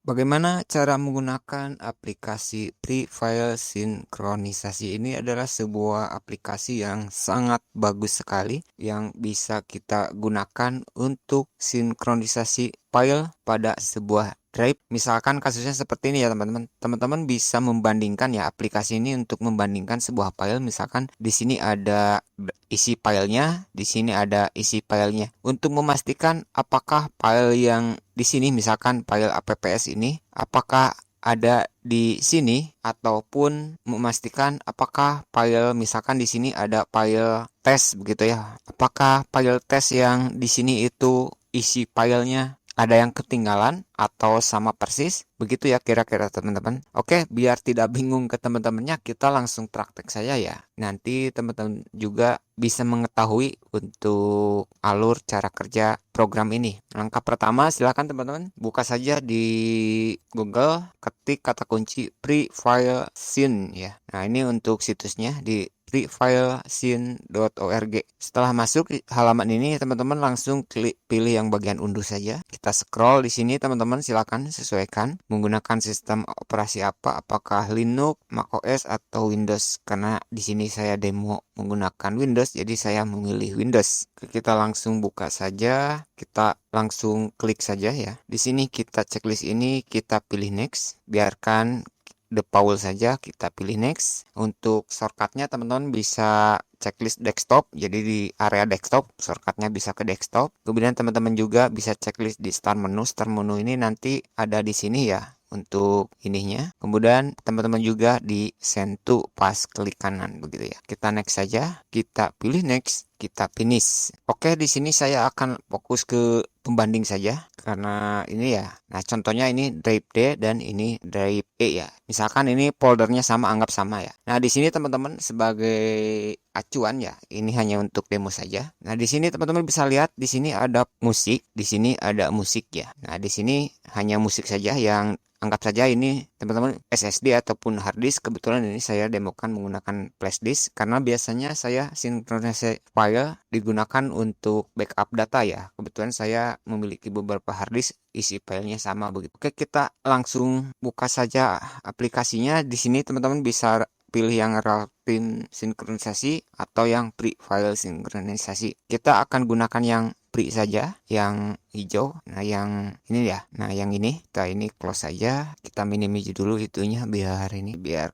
Bagaimana cara menggunakan aplikasi Pre-File Sinkronisasi? Ini adalah sebuah aplikasi yang sangat bagus sekali yang bisa kita gunakan untuk sinkronisasi file pada sebuah drive. Misalkan kasusnya seperti ini ya teman-teman. Teman-teman bisa membandingkan ya aplikasi ini untuk membandingkan sebuah file. Misalkan di sini ada isi filenya, di sini ada isi filenya. Untuk memastikan apakah file yang di sini misalkan file apps ini apakah ada di sini ataupun memastikan apakah file misalkan di sini ada file tes begitu ya. Apakah file tes yang di sini itu isi filenya ada yang ketinggalan atau sama persis? Begitu ya kira-kira teman-teman. Oke, biar tidak bingung ke teman-temannya, kita langsung praktek saja ya. Nanti teman-teman juga bisa mengetahui untuk alur cara kerja program ini. Langkah pertama, silakan teman-teman buka saja di Google, ketik kata kunci Pre-File Sync ya. Nah, ini untuk situsnya di prefilesyn.org. Setelah masuk halaman ini, teman-teman langsung klik pilih yang bagian unduh saja. Kita scroll di sini, teman-teman silakan sesuaikan menggunakan sistem operasi apa, apakah Linux, macOS atau Windows. Karena di sini saya demo menggunakan Windows, jadi saya memilih Windows. Kita langsung buka saja, kita langsung klik saja ya. Di sini kita checklist ini kita pilih next, biarkan default saja, kita pilih next. Untuk shortcutnya teman-teman bisa checklist desktop, jadi di area desktop shortcutnya bisa ke desktop. Kemudian teman-teman juga bisa checklist di start menu ini nanti ada di sini ya untuk ininya. Kemudian teman-teman juga di send to pas klik kanan begitu ya. Kita next saja, kita pilih next, kita finish. Oke, di sini saya akan fokus ke pembanding saja karena ini ya. Nah, contohnya ini drive D dan ini drive E ya. Misalkan ini foldernya sama, anggap sama ya. Nah, di sini teman-teman sebagai acuan ya. Ini hanya untuk demo saja. Nah, di sini teman-teman bisa lihat di sini ada musik, di sini ada musik ya. Nah, di sini hanya musik saja yang anggap saja ini teman-teman SSD ataupun hard disk. Kebetulan ini saya demokan menggunakan flash disk karena biasanya saya sinkronisasi file digunakan untuk backup data ya. Kebetulan saya memiliki beberapa hard disk isi filenya sama begitu. Oke, kita langsung buka saja aplikasinya. Di sini teman-teman bisa pilih yang routing sinkronisasi atau yang pre-file sinkronisasi. Kita akan gunakan yang pre saja, yang hijau. Nah, yang ini ya. Nah, yang ini kita ini close saja. Kita minimize dulu itunya biar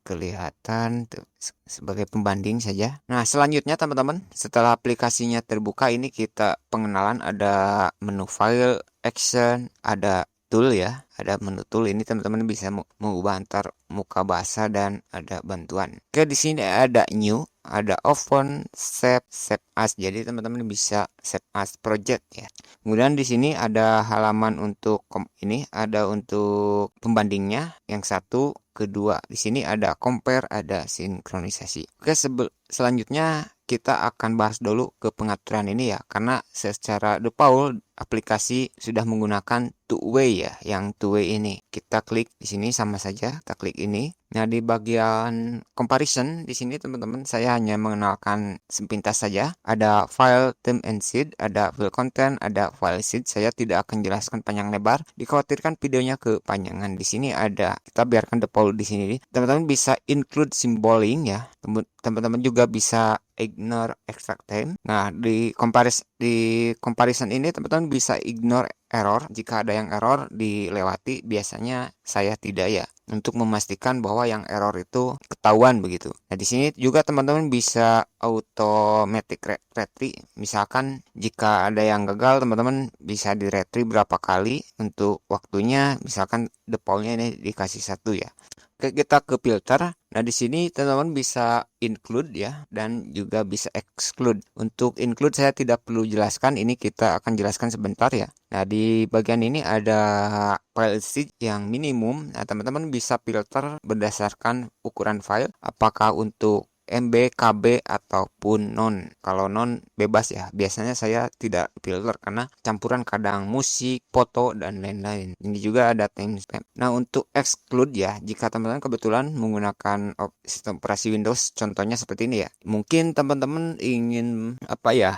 kelihatan tuh, sebagai pembanding saja. Nah, selanjutnya teman-teman, setelah aplikasinya terbuka ini kita pengenalan, ada menu file, action, ada tool ya, ada menu tool. Ini teman-teman bisa mengubah antar muka bahasa dan ada bantuan. Oke, di sini ada new, ada open, save as. Jadi teman-teman bisa save as project ya. Kemudian di sini ada halaman untuk ini ada untuk pembandingnya yang satu, kedua. Di sini ada compare, ada sinkronisasi. Oke, selanjutnya kita akan bahas dulu ke pengaturan ini ya, karena secara default aplikasi sudah menggunakan two-way ya, yang two-way ini. Kita klik di sini sama saja, kita klik ini. Nah, di bagian comparison di sini teman-teman saya hanya mengenalkan sepintas saja. Ada file, theme and seed, ada file content, ada file seed. Saya tidak akan jelaskan panjang lebar. Dikhawatirkan videonya kepanjangan. Di sini ada, kita biarkan default di sini. Teman-teman bisa include symboling ya. Teman-teman juga bisa ignore exact time. Nah, di comparison ini teman-teman bisa ignore error. Jika ada yang error dilewati, biasanya saya tidak ya, untuk memastikan bahwa yang error itu ketahuan begitu. Nah, di sini juga teman-teman bisa automatic retry. Misalkan jika ada yang gagal, teman-teman bisa di retry berapa kali untuk waktunya. Misalkan defaultnya ini dikasih 1 ya. Oke, kita ke filter. Nah, di sini teman-teman bisa include ya, dan juga bisa exclude. Untuk include saya tidak perlu jelaskan, ini kita akan jelaskan sebentar ya. Nah, di bagian ini ada file size yang minimum. Nah, teman-teman bisa filter berdasarkan ukuran file, apakah untuk MB, KB ataupun non. Kalau non bebas ya. Biasanya saya tidak filter karena campuran kadang musik, foto dan lain-lain. Ini juga ada timestamp. Nah, untuk exclude ya, jika teman-teman kebetulan menggunakan sistem operasi Windows, contohnya seperti ini ya. Mungkin teman-teman ingin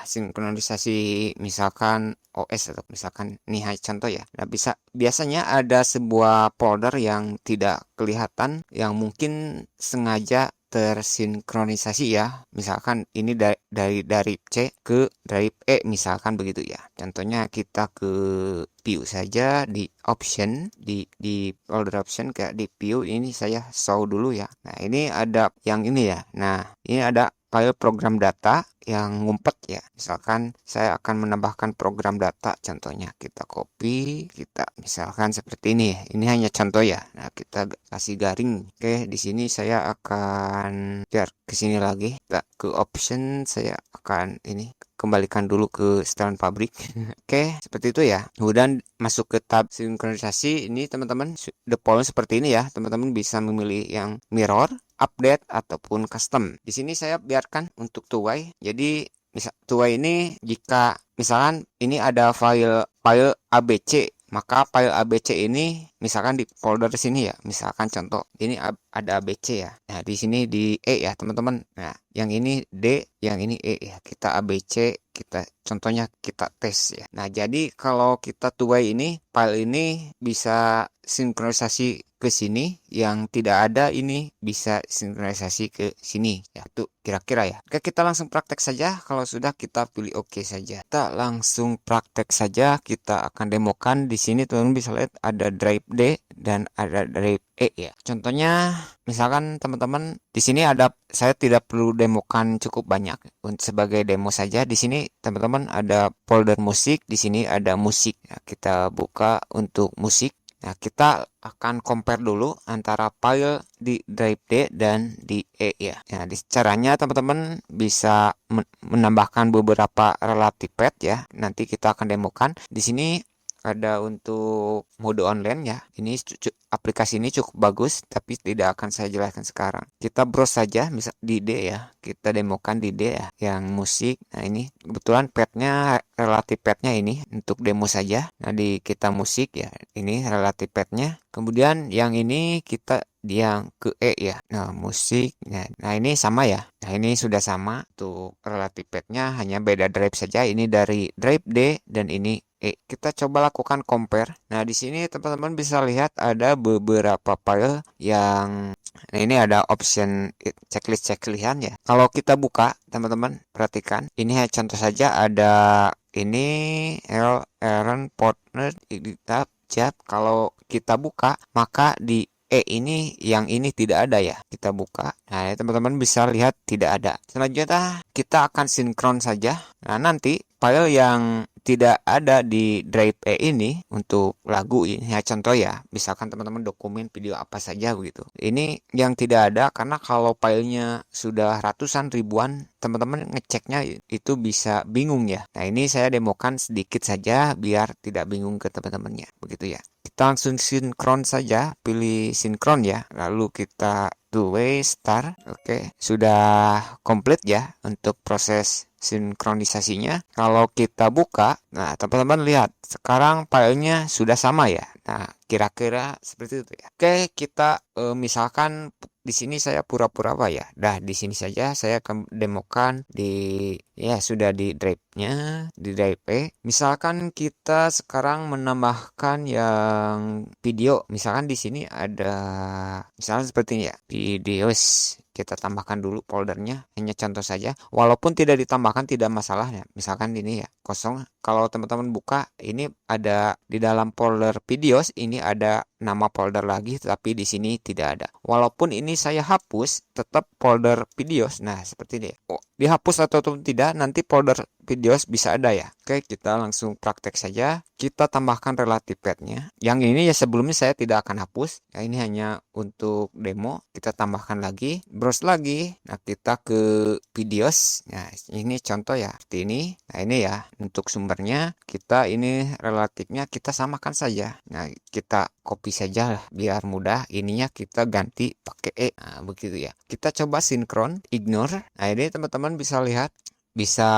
sinkronisasi misalkan OS atau misalkan nih contoh ya. Nah, biasanya ada sebuah folder yang tidak kelihatan yang mungkin sengaja tersinkronisasi ya. Misalkan ini dari C ke drive E misalkan begitu ya. Contohnya kita ke view saja di option di folder option kayak di view ini saya show dulu ya. Nah, ini ada yang ini ya. Nah, ini ada file program data yang ngumpet ya. Misalkan saya akan menambahkan program data, contohnya kita copy, kita misalkan seperti ini. Ini hanya contoh ya. Nah, kita kasih garing. Oke, di sini saya akan biar ke sini lagi. Kita ke option, saya akan ini kembalikan dulu ke setelan pabrik. Oke, seperti itu ya. Kemudian masuk ke tab sinkronisasi. Ini teman-teman default seperti ini ya. Teman-teman bisa memilih yang mirror, update ataupun custom. Di sini saya biarkan untuk two-way. Jadi two-way ini jika misalkan ini ada file ABC, maka file ABC ini misalkan di folder sini ya. Misalkan contoh ini ada ABC ya. Nah, di sini di E ya, teman-teman. Nah, yang ini D, yang ini E ya. Kita ABC, kita contohnya kita tes ya. Nah, jadi kalau kita two-way ini, file ini bisa sinkronisasi ke sini, yang tidak ada ini bisa sinkronisasi ke sini ya. Tuh kira-kira ya. Oke, kita langsung praktek saja. Kalau sudah kita pilih oke saja. Kita langsung praktek saja. Kita akan demokan di sini, teman-teman bisa lihat ada drive D dan ada drive E ya. Contohnya misalkan teman-teman di sini ada, saya tidak perlu demokan cukup banyak untuk sebagai demo saja. Di sini teman-teman ada folder musik, di sini ada musik. Ya, kita buka untuk musik. Nah, kita akan compare dulu antara file di drive D dan di E ya. Nah, caranya teman-teman bisa menambahkan beberapa relative path ya. Nanti kita akan demokan. Di sini ada untuk mode online ya. Ini aplikasi ini cukup bagus, tapi tidak akan saya jelaskan sekarang. Kita browse saja misal di D ya. Kita demokan di D ya, yang musik. Nah, ini kebetulan path-nya relative path-nya ini untuk demo saja. Nah, di kita musik ya. Ini relative path-nya. Kemudian yang ini kita yang ke E ya. Nah, musik. Nah, ini sama ya. Nah, ini sudah sama. Untuk relative path-nya hanya beda drive saja. Ini dari drive D dan ini kita coba lakukan compare. Nah, di sini teman-teman bisa lihat ada beberapa file yang, nah, ini ada option checklist-checklistan ya. Kalau kita buka, teman-teman perhatikan. Ini contoh saja ada ini Aaron partner tab job. Kalau kita buka, maka di ini yang ini tidak ada ya. Kita buka. Nah, teman-teman bisa lihat tidak ada. Selanjutnya kita akan sinkron saja. Nah, nanti file yang tidak ada di drive E ini untuk lagu ini ya, contoh ya, misalkan teman-teman dokumen video apa saja begitu. Ini yang tidak ada karena kalau filenya sudah ratusan ribuan, teman-teman ngeceknya itu bisa bingung ya. Nah, ini saya demokan sedikit saja biar tidak bingung ke teman-temannya begitu ya. Kita langsung sinkron saja, pilih sinkron ya, lalu kita two-way start. Oke, sudah komplit ya untuk proses sinkronisasinya. Kalau kita buka, nah teman-teman lihat sekarang filenya sudah sama ya. Nah, kira-kira seperti itu ya. Oke, kita misalkan di sini saya pura-pura apa ya. Dah, di sini saja saya akan demokan di ya, sudah di drive-nya, di drive E. Misalkan kita sekarang menambahkan yang video. Misalkan di sini ada misalkan seperti ini ya. Videos. Kita tambahkan dulu foldernya, hanya contoh saja. Walaupun tidak ditambahkan tidak masalah ya. Misalkan ini ya kosong. Kalau teman-teman buka, ini ada di dalam folder videos, ini ada nama folder lagi, tapi di sini tidak ada. Walaupun ini saya hapus, tetap folder videos. Nah, seperti ini. Oh, dihapus atau tidak, nanti folder videos bisa ada ya. Oke, kita langsung praktek saja. Kita tambahkan relative path-nya. Yang ini ya sebelumnya saya tidak akan hapus. Ya, ini hanya untuk demo. Kita tambahkan lagi, browse lagi. Nah, kita ke videos. Nah, ini contoh ya, seperti ini. Nah, ini ya untuk sumbernya. Kita ini relatifnya kita samakan saja. Nah, kita copy saja lah biar mudah. Ininya kita ganti pakai E. Nah, begitu ya. Kita coba sinkron, ignore. Nah, ini teman-teman bisa lihat, bisa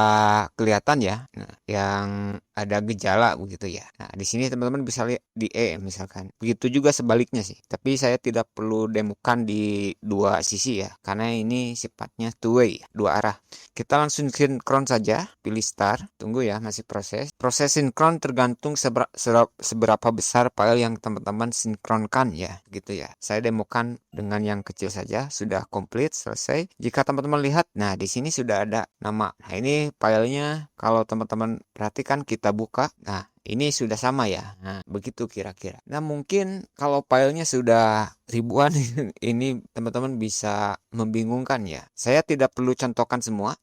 kelihatan ya, nah, yang ada gejala begitu ya. Nah, di sini teman-teman bisa lihat di E misalkan. Begitu juga sebaliknya sih. Tapi saya tidak perlu demokan di dua sisi ya, karena ini sifatnya two way, dua arah. Kita langsung sinkron saja, pilih start. Tunggu ya, masih proses. Proses sinkron tergantung seberapa besar file yang teman-teman sinkronkan ya, gitu ya. Saya demokan dengan yang kecil saja, sudah komplit, selesai. Jika teman-teman lihat, nah di sini sudah ada nama. Nah, ini filenya kalau teman-teman perhatikan kita buka. Nah, ini sudah sama ya. Nah, begitu kira-kira. Nah, mungkin kalau filenya sudah ribuan ini teman-teman bisa membingungkan ya. Saya tidak perlu contohkan semua.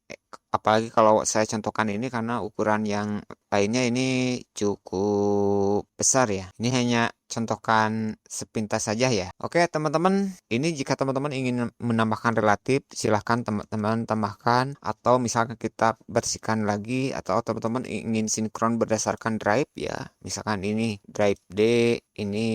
Apalagi kalau saya contohkan ini karena ukuran yang lainnya ini cukup besar ya. Ini hanya contohkan sepintas saja ya. Oke teman-teman, ini jika teman-teman ingin menambahkan relatif, silahkan teman-teman tambahkan. Atau misalkan kita bersihkan lagi, atau teman-teman ingin sinkron berdasarkan drive ya. Misalkan ini drive D, ini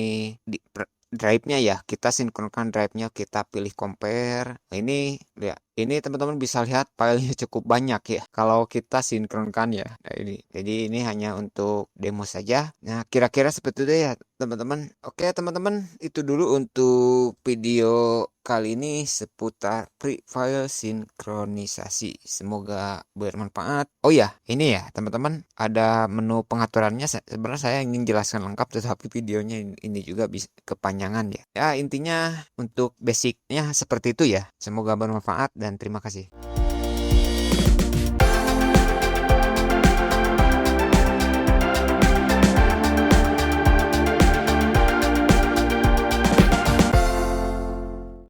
di drive-nya ya, kita sinkronkan drive-nya, kita pilih compare. Nah, ini ya, ini teman-teman bisa lihat filenya cukup banyak ya kalau kita sinkronkan ya. Nah, ini jadi ini hanya untuk demo saja. Nah, kira-kira seperti itu ya teman-teman. Oke teman-teman, itu dulu untuk video kali ini seputar free file sinkronisasi. Semoga bermanfaat. Oh ya, ini ya teman-teman, ada menu pengaturannya. Sebenarnya saya ingin jelaskan lengkap, tetapi videonya ini juga bisa kepanjangan ya. Ya intinya untuk basicnya seperti itu ya. Semoga bermanfaat dan terima kasih.